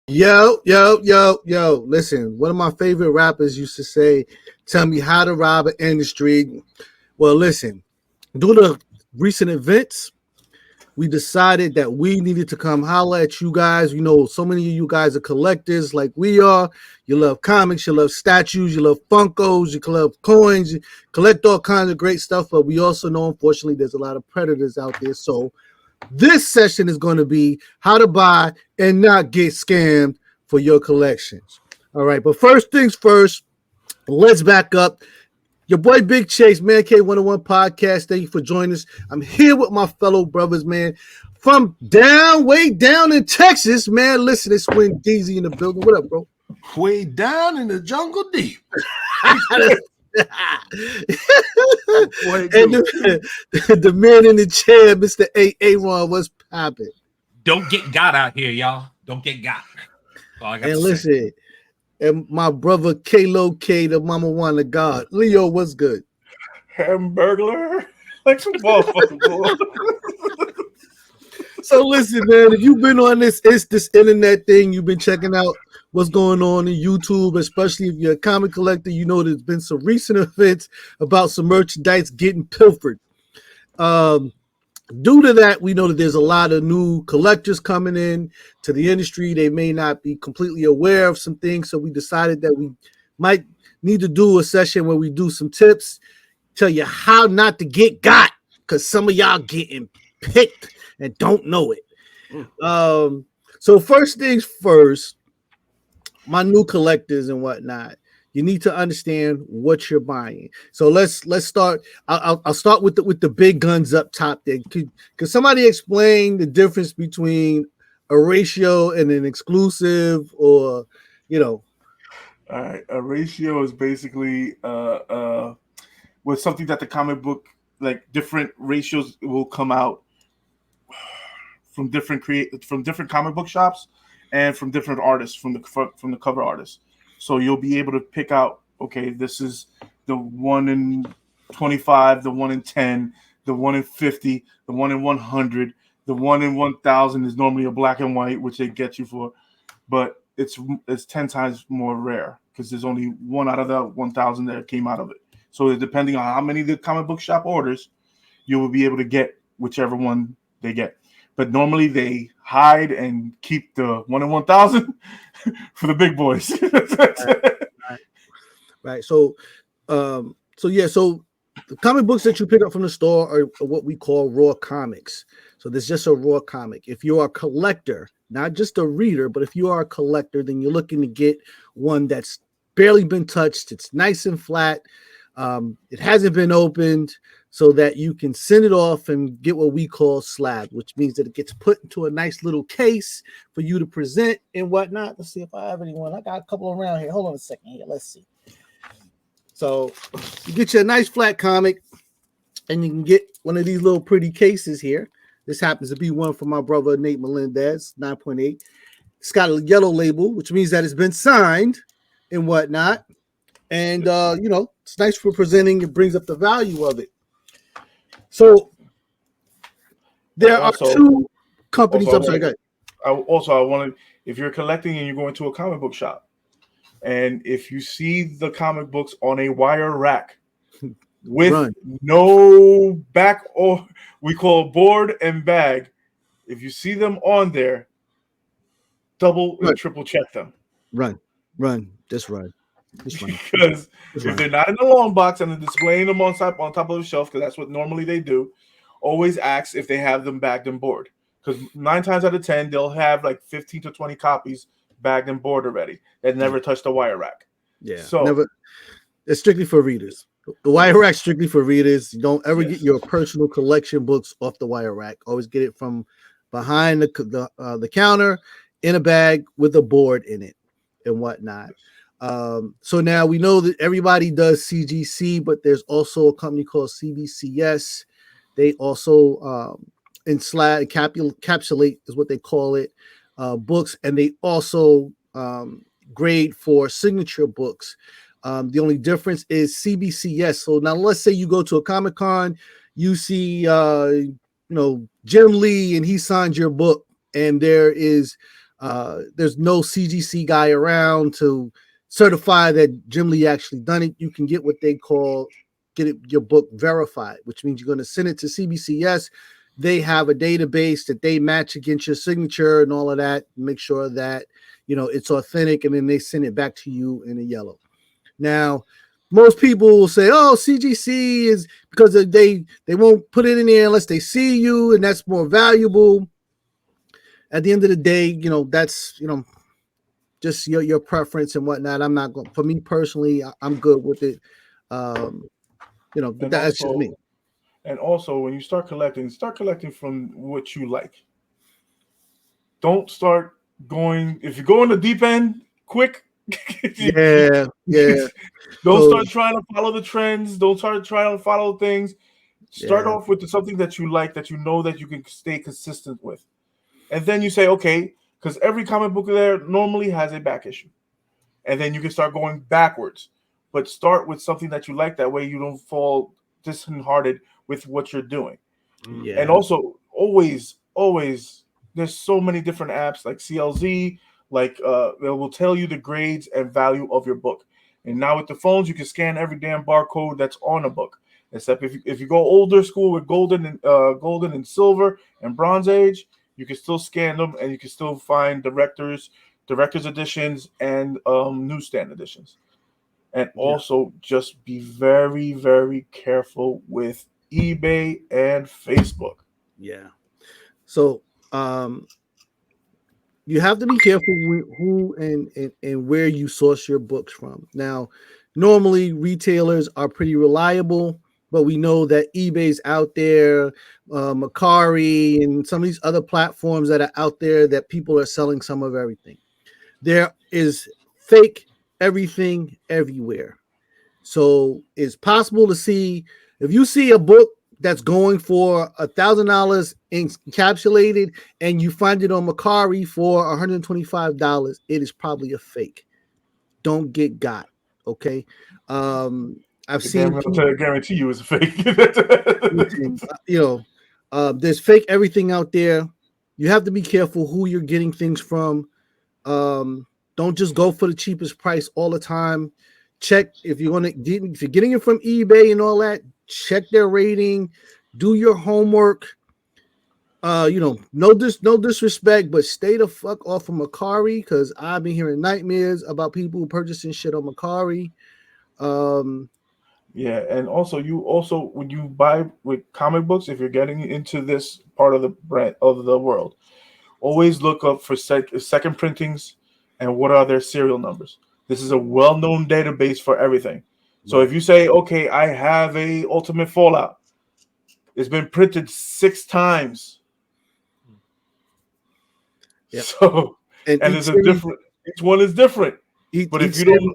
Yo. Listen, one of my favorite rappers used to say, tell me how to rob an industry. Well, listen, due to recent events, we decided that we needed to come holler at you guys. You know, so many of you guys are collectors like we are. You love comics, you love statues, you love Funkos, you love coins, you collect all kinds of great stuff. But we also know, unfortunately, there's a lot of predators out there. So this session is going to be how to buy and not get scammed for your collections. All right, but first things first, let's back up. Your boy Big Chase, Mancave101 Podcast. Thank you for joining us. I'm here with my fellow brothers, man, from way down in Texas, man. Listen, it's Swing Deezy in the building. What up, bro? Way down in the jungle deep. And the man in the chair, Mr. Aaron, what's popping? Don't get got out here, y'all. Don't get got. And listen, and my brother K-Lo K, the mama one of God. Leo, what's good? Hamburglar. Like some motherfucker. So listen, man, if you've been on this internet thing, you've been checking out what's going on in YouTube, especially if you're a comic collector, you know there's been some recent events about some merchandise getting pilfered. Due to that, we know that there's a lot of new collectors coming in to the industry. They may not be completely aware of some things, so we decided that we might need to do a session where we do some tips, tell you how not to get got, because some of y'all getting picked and don't know it. So first things first, my new collectors and whatnot, you need to understand what you're buying. So let's start. I'll start with the big guns up top there. Could somebody explain the difference between a ratio and an exclusive, or All right, a ratio is basically with something that the comic book, like different ratios will come out from different comic book shops and from different artists, from the cover artists. So you'll be able to pick out, okay, this is the 1 in 25, the 1 in 10, the 1 in 50, the 1 in 100, the 1 in 1,000 is normally a black and white, which they get you for, but it's 10 times more rare because there's only one out of the 1,000 that came out of it. So depending on how many the comic book shop orders, you will be able to get whichever one they get. But normally they hide and keep the 1 in 1,000 for the big boys. Right. So the comic books that you pick up from the store are what we call raw comics. So there's just a raw comic. If you're a collector, not just a reader, but if you are a collector, then you're looking to get one that's barely been touched. It's nice and flat. It hasn't been opened, so that you can send it off and get what we call slab, which means that it gets put into a nice little case for you to present and whatnot. Let's see if I have anyone. I got a couple around here. Hold on a second here. Let's see. So you get you a nice flat comic, and you can get one of these little pretty cases here. This happens to be one from my brother Nate Melendez, 9.8. It's got a yellow label, which means that it's been signed and whatnot. And it's nice for presenting. It brings up the value of it. So there are two companies. I'm sorry, go ahead. I wanted, if you're collecting and you're going to a comic book shop, and if you see the comic books on a wire rack with no back, or we call board and bag, if you see them on there, double and triple check them. Just run. Because if they're not in the long box and they're displaying them on top of the shelf, because that's what normally they do, always ask if they have them bagged and board. Because 9 times out of 10, they'll have like 15 to 20 copies bagged and board already that never touched the wire rack. Yeah, so never. It's strictly for readers. The wire rack strictly for readers. You don't ever get your personal collection books off the wire rack. Always get it from behind the counter in a bag with a board in it and whatnot. So now we know that everybody does CGC, but there's also a company called CBCS. They also encapsulate is what they call it, books, and they also grade for signature books. The only difference is CBCS. So now let's say you go to a Comic-Con, you see Jim Lee and he signs your book, and there is There's no CGC guy around to certify that Jim Lee actually done it. You can get what they call your book verified, which means you're going to send it to CBCS. They have a database that they match against your signature and all of that. Make sure that it's authentic, and then they send it back to you in a yellow. Now, most people will say, "Oh, CGC is because they won't put it in there unless they see you, and that's more valuable." At the end of the day, that's just your preference and whatnot. I'm not going. For me personally, I'm good with it. That's just me. And also, when you start collecting from what you like. Don't start going. If you go in the deep end quick, yeah. Don't start trying to follow the trends. Don't start trying to follow things. Start off with something that you like, that you know that you can stay consistent with, and then you say, okay, because every comic book there normally has a back issue, and then you can start going backwards. But start with something that you like. That way, you don't fall disheartened with what you're doing. Yeah. And also, always, there's so many different apps like CLZ, like they will tell you the grades and value of your book. And now with the phones, you can scan every damn barcode that's on a book. Except if you go older school with golden and silver and bronze age, you can still scan them, and you can still find director's editions and newsstand editions. And also, just be very, very careful with eBay and Facebook. Yeah. So you have to be careful with who and where you source your books from. Now, normally retailers are pretty reliable, but we know that eBay's out there, Mancave, and some of these other platforms that are out there that people are selling some of everything. There is fake everything everywhere. So it's possible to see, if you see a book that's going for $1,000 encapsulated and you find it on Mancave for $125, it is probably a fake. Don't get got. Okay. I've seen I guarantee you it's a fake. There's fake everything out there. You have to be careful who you're getting things from. Don't just go for the cheapest price all the time. Check if you're getting it from eBay and all that. Check their rating. Do your homework. No disrespect, but stay the fuck off of Mancave, because I've been hearing nightmares about people purchasing shit on Mancave. Yeah, and also when you buy with comic books, if you're getting into this part of the brand of the world, always look up for second printings and what are their serial numbers. This is a well-known database for everything. So if you say, okay, I have a Ultimate Fallout, it's been printed 6 times. Yep. So and there's a different. Each one is different. But if you don't,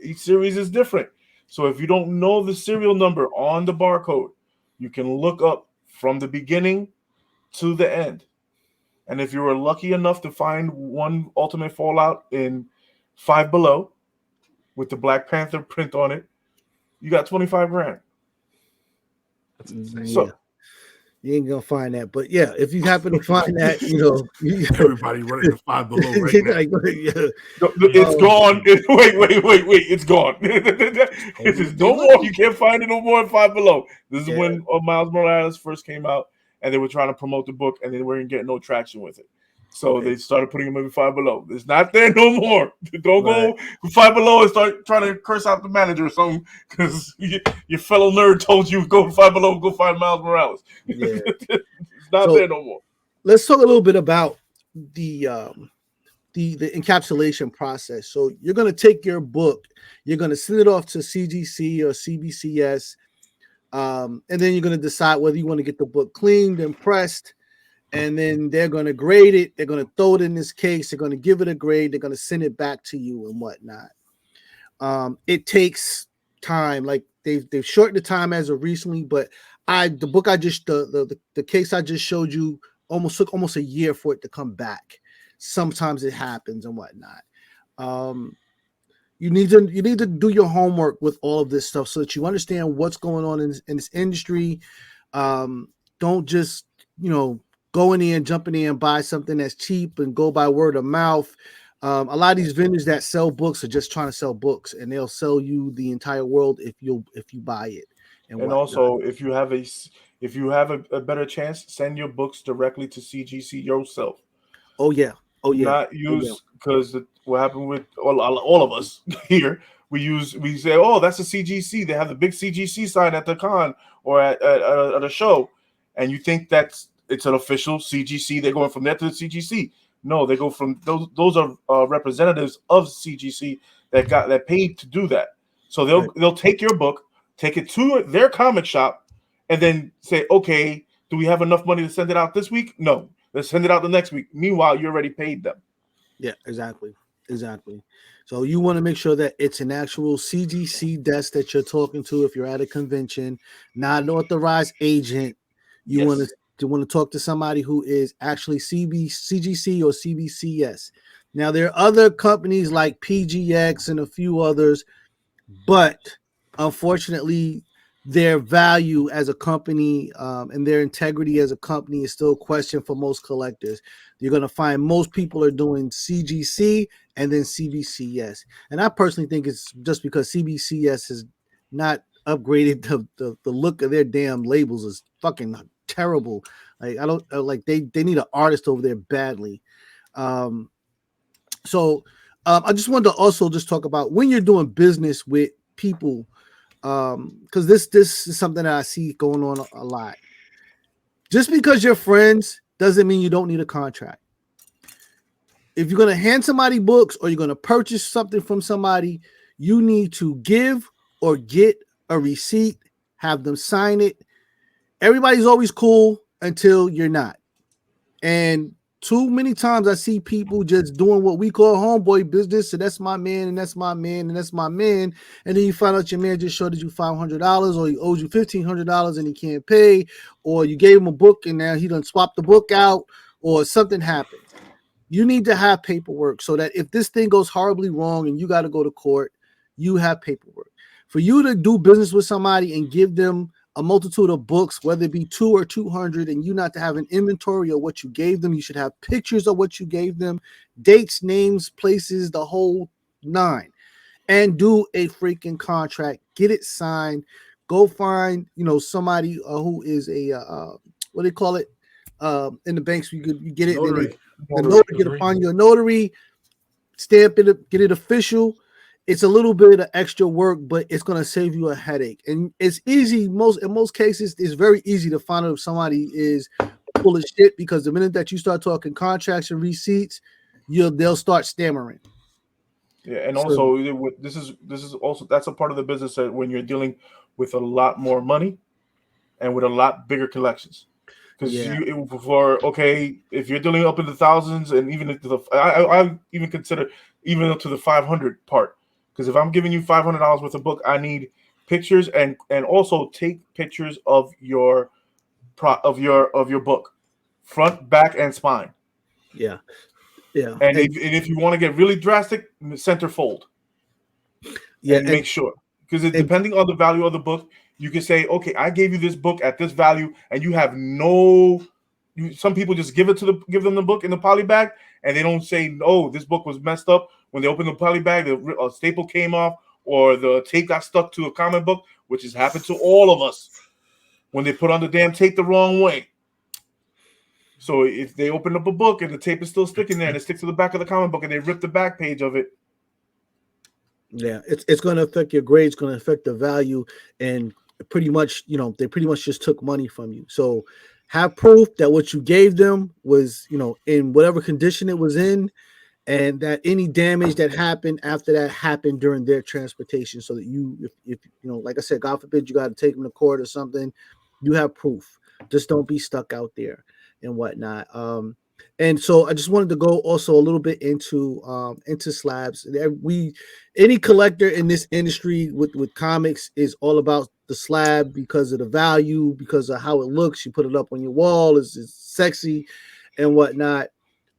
each series is different. So if you don't know the serial number on the barcode, you can look up from the beginning to the end. And if you were lucky enough to find one Ultimate Fallout in Five Below with the Black Panther print on it, you got $25,000. That's insane. So you ain't gonna find that, but yeah, if you happen to find that, everybody running to Five Below right now. It's gone. Wait, it's gone. It's no more. You can't find it no more in Five Below. This is when Miles Morales first came out, and they were trying to promote the book, and they weren't getting no traction with it. So they started putting him in Five Below. It's not there no more. Don't go Five Below and start trying to curse out the manager or something, because your fellow nerd told you go to Five Below, go find Miles Morales. Yeah. It's not there no more. Let's talk a little bit about the encapsulation process. So you're going to take your book, you're going to send it off to CGC or CBCS, and then you're going to decide whether you want to get the book cleaned and pressed. And then they're going to grade it. They're going to throw it in this case. They're going to give it a grade. They're going to send it back to you and whatnot. It takes time. Like they've shortened the time as of recently, but the case I just showed you took almost a year for it to come back. Sometimes it happens and whatnot. You need to do your homework with all of this stuff so that you understand what's going on in this industry. Don't just go in there and jump in there and buy something that's cheap and go by word of mouth. A lot of these vendors that sell books are just trying to sell books, and they'll sell you the entire world if you buy it. And also, if you have a better chance, send your books directly to CGC yourself. Oh yeah. Not use, because what happened with all of us here, we say, oh, that's a CGC. They have the big CGC sign at the con or at a show, and you think it's an official CGC. They're going from there to the CGC. No, they go from those are representatives of CGC that paid to do that. So they'll take your book, take it to their comic shop, and then say, okay, do we have enough money to send it out this week? No. Let's send it out the next week. Meanwhile, you already paid them. Yeah, exactly. So you want to make sure that it's an actual CGC desk that you're talking to if you're at a convention, not an authorized agent. You want to talk to somebody who is actually CGC or CBCS. Now, there are other companies like PGX and a few others, but unfortunately, their value as a company and their integrity as a company is still questioned for most collectors. You're going to find most people are doing CGC and then CBCS. And I personally think it's just because CBCS has not upgraded the look of their damn labels is fucking terrible. Like I don't like they need an artist over there badly. So I just wanted to also just talk about when you're doing business with people, because this is something that I see going on a lot. Just because you're friends doesn't mean you don't need a contract. If you're going to hand somebody books or you're going to purchase something from somebody, you need to give or get a receipt, have them sign it. Everybody's always cool until you're not. And too many times I see people just doing what we call homeboy business. So that's my man, and that's my man, and that's my man. And then you find out your man just shorted you $500, or he owes you $1,500 and he can't pay, or you gave him a book and now he done swapped the book out, or something happened. You need to have paperwork so that if this thing goes horribly wrong and you got to go to court, you have paperwork. For you to do business with somebody and give them a multitude of books, whether it be 2 or 200, and you not to have an inventory of what you gave them. You should have pictures of what you gave them, dates, names, places, the whole nine, and do a freaking contract. Get it signed. Go find, somebody who is a what do they call it in the banks? You get it. Notary. The notary, get upon your notary, stamp it, get it official. It's a little bit of extra work, but it's going to save you a headache. And it's easy. In most cases, it's very easy to find out if somebody is full of shit, because the minute that you start talking contracts and receipts, they'll start stammering. Yeah, and also this is also that's a part of the business that when you're dealing with a lot more money and with a lot bigger collections. Because if you're dealing up in the thousands and even into I even consider even up to the 500 part. Because if I'm giving you $500 worth of book, I need pictures and also take pictures of your book, front, back, and spine. Yeah. And if you want to get really drastic, center fold. Yeah, and make sure, because depending on the value of the book, you can say, okay, I gave you this book at this value, and you have some people just give them the book in the poly bag, and they don't say, no, this book was messed up. When they open the poly bag, the staple came off, or the tape got stuck to a comic book, which has happened to all of us when they put on the damn tape the wrong way. So if they open up a book and the tape is still sticking there and it sticks to the back of the comic book and they rip the back page of it. Yeah, it's going to affect your grades, going to affect the value, and pretty much, they pretty much just took money from you. So have proof that what you gave them was, in whatever condition it was in, and that any damage that happened after that happened during their transportation, so that if like I said, God forbid you got to take them to court or something, you have proof. Just don't be stuck out there and whatnot. And so I just wanted to go also a little bit into slabs. Any collector in this industry with comics is all about the slab because of the value, because of how it looks. You put it up on your wall, it's sexy and whatnot.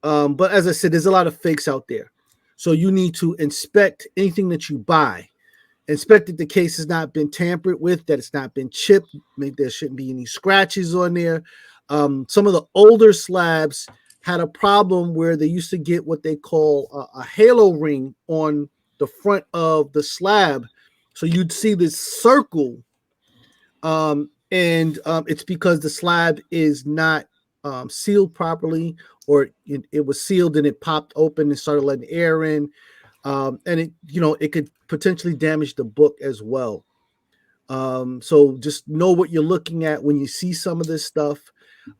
But as I said, there's a lot of fakes out there. So you need to inspect anything that you buy. Inspect that the case has not been tampered with, that it's not been chipped. Maybe there shouldn't be any scratches on there. Some of the older slabs had a problem where they used to get what they call a halo ring on the front of the slab. So you'd see this circle, and it's because the slab is not sealed properly, or it was sealed and it popped open and started letting air in, and it could potentially damage the book as well. So just know what you're looking at when you see some of this stuff.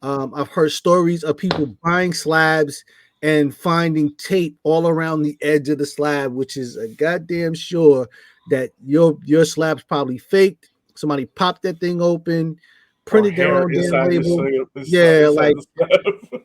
I've heard stories of people buying slabs and finding tape all around the edge of the slab, which is a goddamn sure that your slab's probably faked. Somebody popped that thing open, printed their own damn label. Like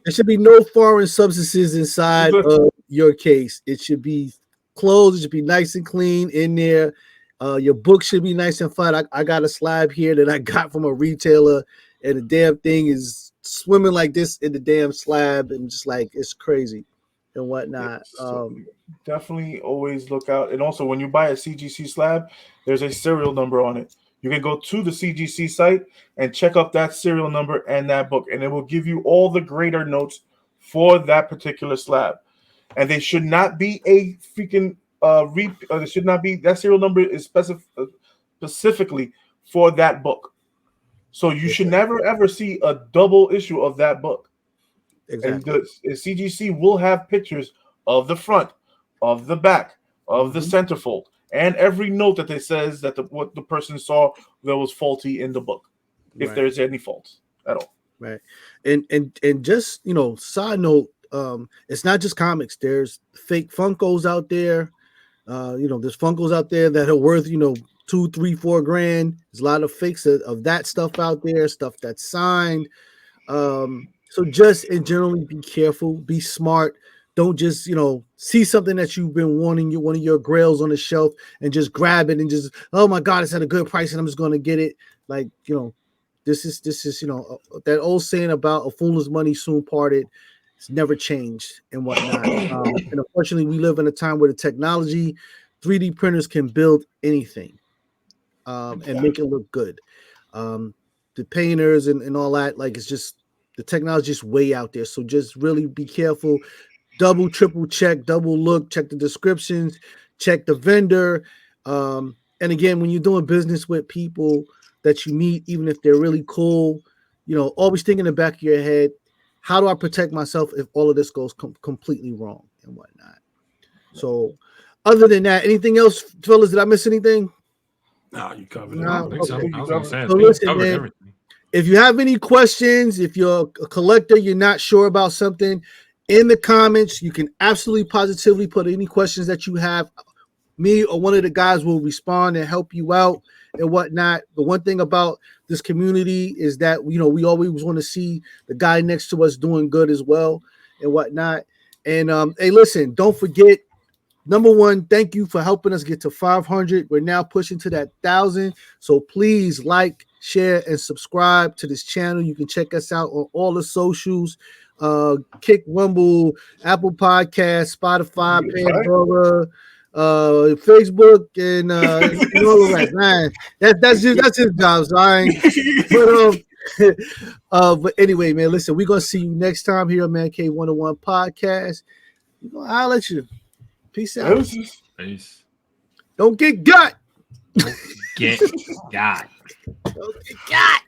there should be no foreign substances inside of your case. It should be closed. It should be nice and clean in there. Your book should be nice and flat. I got a slab here that I got from a retailer, and the damn thing is swimming like this in the damn slab, and just like it's crazy and whatnot. Definitely always look out. And also, when you buy a CGC slab, there's a serial number on it. You can go to the CGC site and check up that serial number and that book, and it will give you all the grader notes for that particular slab. And they should not be a freaking there should not be, that serial number is specifically for that book. So you should never ever see a double issue of that book. Exactly. And the CGC will have pictures of the front, of the back, of the centerfold, and every note that it says that what the person saw that was faulty in the book, if there's any faults at all. Right. And just, side note, it's not just comics. There's fake Funkos out there. There's Funkos out there that are worth, $2, $3, $4 grand. There's a lot of fakes of that stuff out there, stuff that's signed. So just in generally be careful, be smart. Don't just, see something that you've been wanting, one of your grails on the shelf, and just grab it and just, oh my God, it's at a good price and I'm just going to get it. Like, this is that old saying about a fool's money soon parted. It's never changed and whatnot. And unfortunately, we live in a time where the technology, 3D printers can build anything and make it look good. The painters and all that, like, it's just, the technology is way out there. So just really be careful. Double, triple check, double look, check the descriptions, check the vendor. And again, when you're doing business with people that you meet, even if they're really cool, always think in the back of your head, how do I protect myself if all of this goes completely wrong and whatnot? So other than that, anything else, fellas? Did I miss anything? No, you covered it. I don't think so. I was gonna say, So listen, covered man, everything. if you have any questions, if you're a collector, you're not sure about something, in the comments, you can absolutely positively put any questions that you have. Me or one of the guys will respond and help you out and whatnot. The one thing about this community is that, we always want to see the guy next to us doing good as well and whatnot. And hey, listen, don't forget, number one, thank you for helping us get to 500. We're now pushing to that 1,000. So please like, share, and subscribe to this channel. You can check us out on all the socials, Kick, Rumble, Apple Podcasts, Spotify, Pandora, Facebook, and all of that. Man, that's his job. So I ain't, but anyway, man, listen, we're gonna see you next time here on Mancave101 Podcast. I'll let you. Peace out. Peace. Don't get got. Get got. Don't get got.